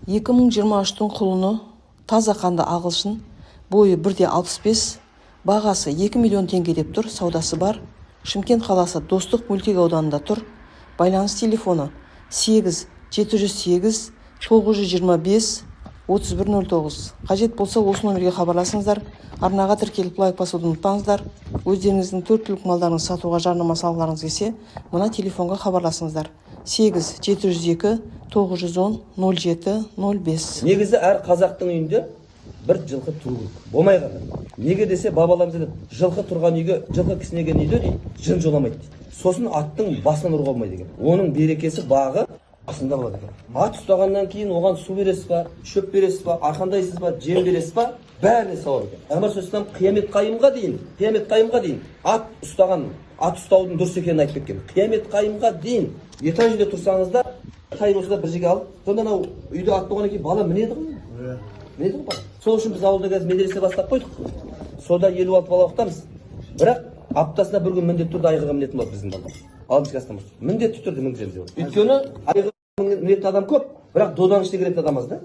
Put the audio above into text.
2023 құлыны таза қанды ағылшын, бойы 1,65, бағасы 2 миллион теңге деп тұр, саудасы бар. Шымкент қаласы Достық мөлтек ауданында тұр. Байланыс телефоны 8 708 925 3109. Қажет болса осы номерге хабарласыңыздар. Арнаға тіркеліп лайк басуды ұмытпаңыздар. Өздеріңіздің 4 түлік малдарыңызды сатуға жарнама салғыларыңыз келсе, мына телефонға хабарласыңыздар. 8 702 910 07 05. Негізі әр қазақтың үйінде бір жылқы тұру керек. Болмай қалды. Неге десе, бабаларымыз айтады, жылқы тұрған үйге, жылқы кісінеген үйде дейді, жын жоламайды дейді. Сосын аттың басынан ұруға болмайды екен. Оның берекесі бағы басында болады екен. Ат ұстағаннан кейін оған су бересіз ба, шөп бересіз ба, арқандайсыз ба, жем бересіз ба, бәріне сауап екен. Пайғамбар сөзсізден қиямет қайымға дейін ат ұстаудың дұрыс екенін айтып кеткен. Қиямет қайымға дейін етаж үйде тұрсаңыздар, қай болса да бір жерге алып, сонда анау үйде ат болғаннан кейін бала мінеді ғой. Мінеді ғой бала. Сол үшін біз ауылда қазір медресе бастап қойдық. Сода 56 бала оқытамыз. Бірақ аптасына бір күн міндетті түрде айғырға мінетін болады біздің балалар. Алымыз кластан міндетті түрде мінгіземіз. Өйткені айғырға мінетін адам көп, бірақ доданың ішіне кіретін адам аз да.